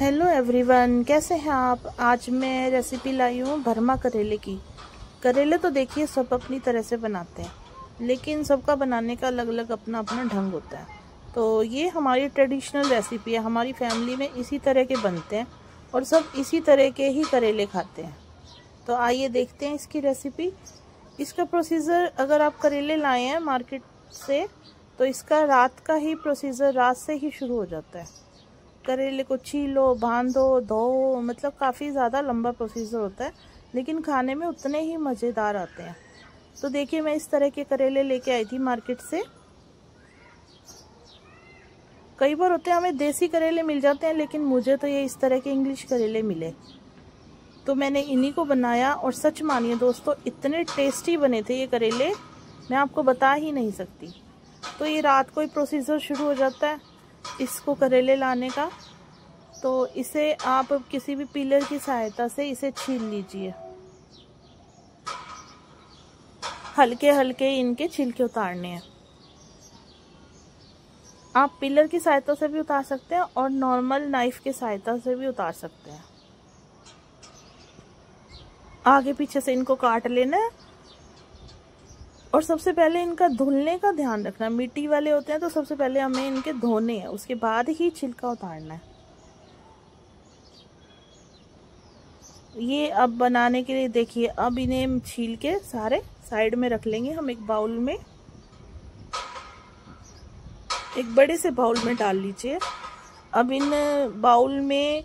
Hello everyone, कैसे हैं आप। आज मैं रेसिपी लाई हूँ भरमा करेले की। करेले तो देखिए सब अपनी तरह से बनाते हैं, लेकिन सबका बनाने का अलग अलग अपना अपना ढंग होता है। तो ये हमारी ट्रेडिशनल रेसिपी है, हमारी फैमिली में इसी तरह के बनते हैं और सब इसी तरह के ही करेले खाते हैं। तो आइए देखते हैं इसकी रेसिपी। इसका प्रोसीजर, अगर आप करेले लाए हैं मार्केट से तो इसका रात का ही प्रोसीजर, रात से ही शुरू हो जाता है। करेले को छीलो, बांधो, धो, मतलब काफ़ी ज़्यादा लंबा प्रोसीजर होता है, लेकिन खाने में उतने ही मज़ेदार आते हैं। तो देखिए मैं इस तरह के करेले लेके आई थी मार्केट से। कई बार होते हैं हमें देसी करेले मिल जाते हैं, लेकिन मुझे तो ये इस तरह के इंग्लिश करेले मिले, तो मैंने इन्हीं को बनाया। और सच मानिए दोस्तों, इतने टेस्टी बने थे ये करेले, मैं आपको बता ही नहीं सकती। तो ये रात को ही प्रोसीजर शुरू हो जाता है इसको करेले लाने का। तो इसे आप किसी भी पीलर की सहायता से इसे छील लीजिए। हल्के हल्के इनके छिलके उतारने हैं। आप पिलर की सहायता से भी उतार सकते हैं और नॉर्मल नाइफ की सहायता से भी उतार सकते हैं। आगे पीछे से इनको काट लेना है। और सबसे पहले इनका धुलने का ध्यान रखना। मिट्टी वाले होते हैं तो सबसे पहले हमें इनके धोने हैं, उसके बाद ही छिलका उतारना है। ये अब बनाने के लिए देखिए, अब इन्हें छील के सारे साइड में रख लेंगे हम एक बाउल में। एक बड़े से बाउल में डाल लीजिए। अब इन बाउल में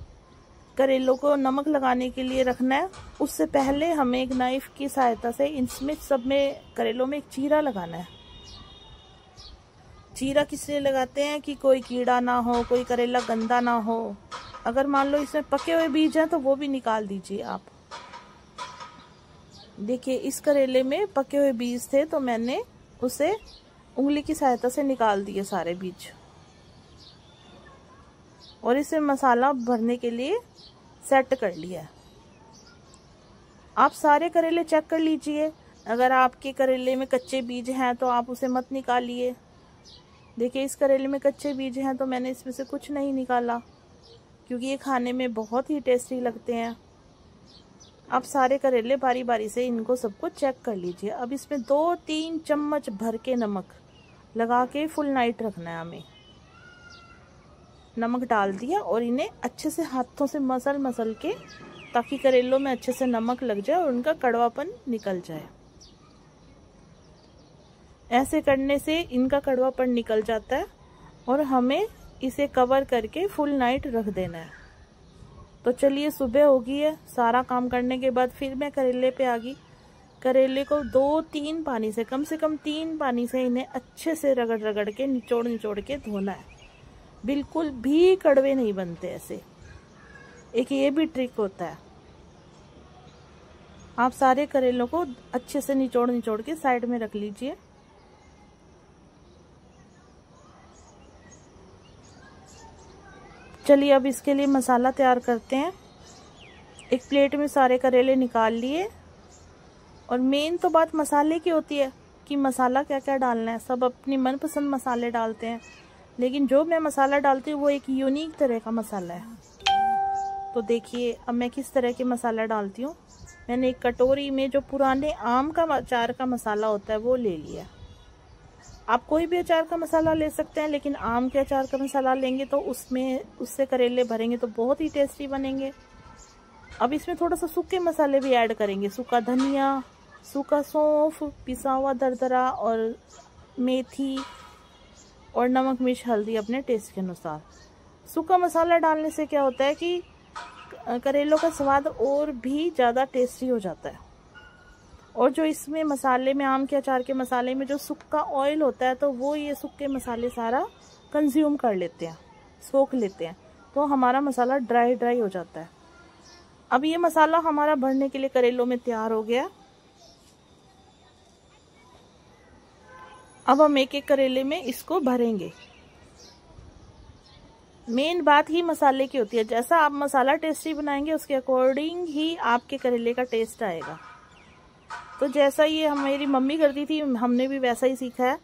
करेलों को नमक लगाने के लिए रखना है। उससे पहले हमें एक नाइफ की सहायता से इसमें सब में करेलों में एक चीरा लगाना है। चीरा किस लिए लगाते हैं कि कोई कीड़ा ना हो, कोई करेला गंदा ना हो। अगर मान लो इसमें पके हुए बीज हैं तो वो भी निकाल दीजिए आप। देखिए इस करेले में पके हुए बीज थे तो मैंने उसे उंगली की सहायता से निकाल दिए सारे बीज। और इसे मसाला भरने के लिए सेट कर लिया। आप सारे करेले चेक कर लीजिए। अगर आपके करेले में कच्चे बीज हैं तो आप उसे मत निकालिए। देखिए इस करेले में कच्चे बीज हैं तो मैंने इसमें से कुछ नहीं निकाला, क्योंकि ये खाने में बहुत ही टेस्टी लगते हैं। आप सारे करेले बारी बारी से इनको सबको चेक कर लीजिए। अब इसमें 2-3 चम्मच भर के नमक लगा के फुल नाइट रखना है हमें। नमक डाल दिया और इन्हें अच्छे से हाथों से मसल के, ताकि करेलों में अच्छे से नमक लग जाए और उनका कड़वापन निकल जाए। ऐसे करने से इनका कड़वापन निकल जाता है और हमें इसे कवर करके फुल नाइट रख देना है। तो चलिए सुबह हो गई है। सारा काम करने के बाद फिर मैं करेले पे आ गई। करेले को 2-3 पानी से, कम 3 पानी से इन्हें अच्छे से रगड़ रगड़ के निचोड़ के धोना है। बिल्कुल भी कड़वे नहीं बनते ऐसे। एक ये भी ट्रिक होता है। आप सारे करेलों को अच्छे से निचोड़ के साइड में रख लीजिए। चलिए अब इसके लिए मसाला तैयार करते हैं। एक प्लेट में सारे करेले निकाल लिए। और मेन तो बात मसाले की होती है कि मसाला क्या क्या डालना है। सब अपनी मनपसंद मसाले डालते हैं, लेकिन जो मैं मसाला डालती हूँ वो एक यूनिक तरह का मसाला है। तो देखिए अब मैं किस तरह के मसाला डालती हूँ। मैंने एक कटोरी में जो पुराने आम का अचार का मसाला होता है वो ले लिया। आप कोई भी अचार का मसाला ले सकते हैं, लेकिन आम के अचार का मसाला लेंगे तो उससे करेले भरेंगे तो बहुत ही टेस्टी बनेंगे। अब इसमें थोड़ा सा सूखे मसाले भी ऐड करेंगे। सूखा धनिया, सूखा सौंफ, पिसा हुआ दरदरा और मेथी, और नमक मिर्च हल्दी अपने टेस्ट के अनुसार। सूखा मसाला डालने से क्या होता है कि करेलों का स्वाद और भी ज़्यादा टेस्टी हो जाता है। और जो इसमें मसाले में, आम के अचार के मसाले में जो सूखा ऑयल होता है, तो वो ये सूखे मसाले सारा कंज्यूम कर लेते हैं, सोख लेते हैं, तो हमारा मसाला ड्राई हो जाता है। अब ये मसाला हमारा भरने के लिए करेलों में तैयार हो गया। अब हम एक एक करेले में इसको भरेंगे। मेन बात ही मसाले की होती है। जैसा आप मसाला टेस्टी बनाएंगे उसके अकॉर्डिंग ही आपके करेले का टेस्ट आएगा। तो जैसा ये मेरी मम्मी करती थी, हमने भी वैसा ही सीखा है।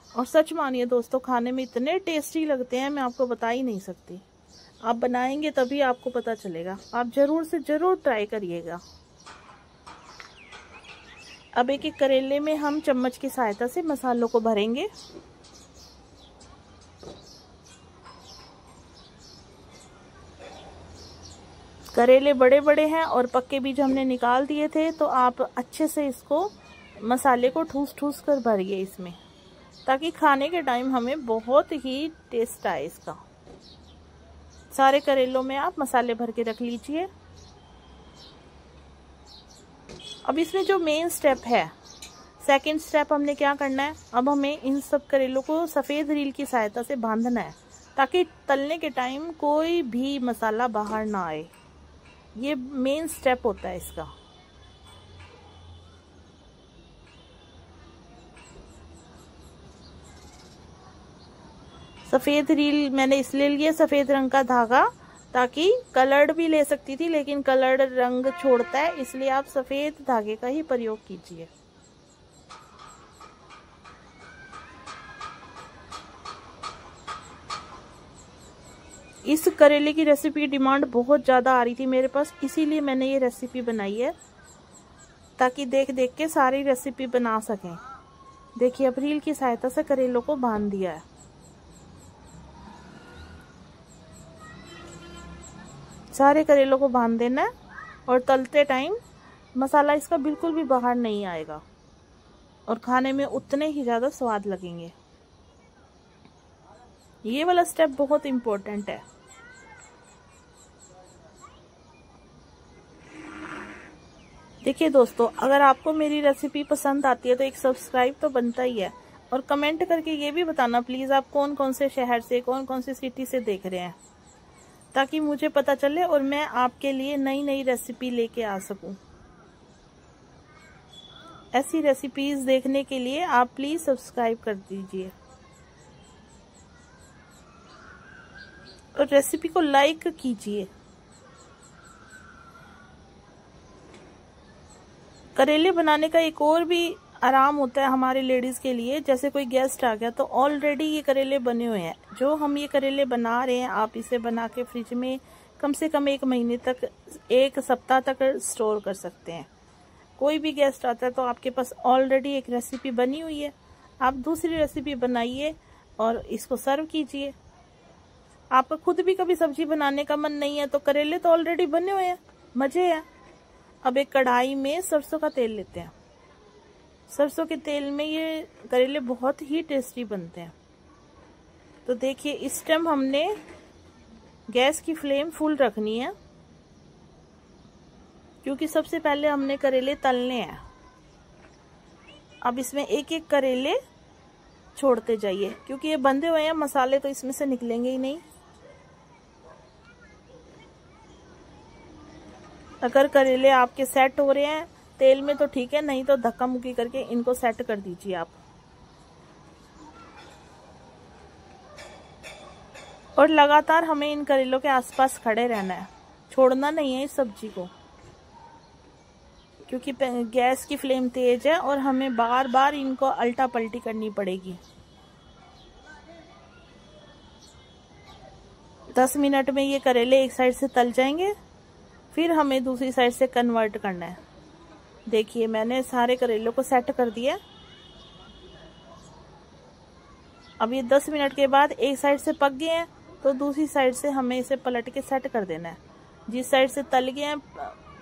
और सच मानिए दोस्तों, खाने में इतने टेस्टी लगते हैं, मैं आपको बता ही नहीं सकती। आप बनाएंगे तभी आपको पता चलेगा। आप ज़रूर से ज़रूर ट्राई करिएगा। अब एक एक करेले में हम चम्मच की सहायता से मसालों को भरेंगे। करेले बड़े बड़े हैं और पक्के बीज हमने निकाल दिए थे, तो आप अच्छे से इसको मसाले को ठूस ठूस कर भरिए इसमें, ताकि खाने के टाइम हमें बहुत ही टेस्ट आए इसका। सारे करेलों में आप मसाले भर के रख लीजिए। अब इसमें जो मेन स्टेप है, सेकंड स्टेप, हमने क्या करना है, अब हमें इन सब करेलों को सफ़ेद रील की सहायता से बांधना है, ताकि तलने के टाइम कोई भी मसाला बाहर ना आए। ये मेन स्टेप होता है इसका। सफ़ेद रील मैंने इसलिए लिया, सफ़ेद रंग का धागा, ताकि कलर्ड भी ले सकती थी, लेकिन कलर्ड रंग छोड़ता है, इसलिए आप सफ़ेद धागे का ही प्रयोग कीजिए। इस करेले की रेसिपी की डिमांड बहुत ज़्यादा आ रही थी मेरे पास, इसीलिए मैंने ये रेसिपी बनाई है, ताकि देख देख के सारी रेसिपी बना सकें। देखिए, अब रील की सहायता से करेलों को बांध दिया है। सारे करेलों को बांध देना है और तलते टाइम मसाला इसका बिल्कुल भी बाहर नहीं आएगा और खाने में उतने ही ज़्यादा स्वाद लगेंगे। ये वाला स्टेप बहुत इम्पोर्टेंट है। देखिए दोस्तों, अगर आपको मेरी रेसिपी पसंद आती है तो एक सब्सक्राइब तो बनता ही है, और कमेंट करके ये भी बताना प्लीज़ आप कौन कौन से शहर से, कौन कौन सी सिटी से देख रहे हैं, ताकि मुझे पता चले और मैं आपके लिए नई नई रेसिपी लेके आ सकूं। ऐसी रेसिपीज देखने के लिए आप प्लीज़ सब्सक्राइब कर दीजिए और रेसिपी को लाइक कीजिए। करेले बनाने का एक और भी आराम होता है हमारे लेडीज़ के लिए, जैसे कोई गेस्ट आ गया तो ऑलरेडी ये करेले बने हुए हैं। जो हम ये करेले बना रहे हैं, आप इसे बना के फ्रिज में कम से कम 1 महीने तक, 1 सप्ताह तक स्टोर कर सकते हैं। कोई भी गेस्ट आता है तो आपके पास ऑलरेडी एक रेसिपी बनी हुई है, आप दूसरी रेसिपी बनाइए और इसको सर्व कीजिए। आपका खुद भी कभी सब्जी बनाने का मन नहीं है तो करेले तो ऑलरेडी बने हुए हैं, मज़े है। अब एक कढ़ाई में सरसों का तेल लेते हैं। सरसों के तेल में ये करेले बहुत ही टेस्टी बनते हैं। तो देखिए, इस टाइम हमने गैस की फ्लेम फुल रखनी है, क्योंकि सबसे पहले हमने करेले तलने हैं। अब इसमें एक एक करेले छोड़ते जाइए, क्योंकि ये बंधे हुए हैं, मसाले तो इसमें से निकलेंगे ही नहीं। अगर करेले आपके सेट हो रहे हैं तेल में तो ठीक है, नहीं तो धक्का मुक्की करके इनको सेट कर दीजिए आप। और लगातार हमें इन करेलों के आसपास खड़े रहना है, छोड़ना नहीं है इस सब्जी को, क्योंकि गैस की फ्लेम तेज है और हमें बार बार इनको अल्टा पलटी करनी पड़ेगी। 10 मिनट में ये करेले एक साइड से तल जाएंगे, फिर हमें दूसरी साइड से कन्वर्ट करना है। देखिए, मैंने सारे करेलों को सेट कर दिया। अब ये 10 मिनट के बाद एक साइड से पक गए हैं, तो दूसरी साइड से हमें इसे पलट के सेट कर देना है। जिस साइड से तल गए हैं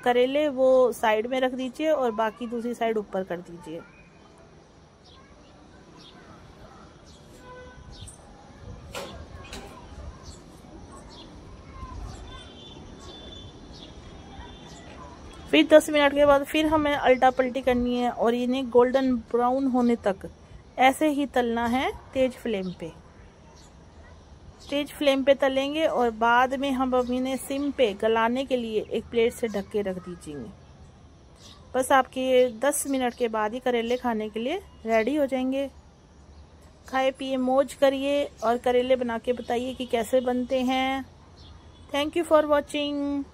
करेले वो साइड में रख दीजिए और बाकी दूसरी साइड ऊपर कर दीजिए। फिर 10 मिनट के बाद फिर हमें अल्टा पलटी करनी है और इन्हें गोल्डन ब्राउन होने तक ऐसे ही तलना है, तेज फ्लेम पे। तेज फ्लेम पे तलेंगे और बाद में हम अब इन्हें सिम पे गलाने के लिए एक प्लेट से ढक के रख दीजिएंगे। बस आपके 10 मिनट के बाद ही करेले खाने के लिए रेडी हो जाएंगे। खाए पिए मौज करिए और करेले बना के बताइए कि कैसे बनते हैं। Thank you for watching.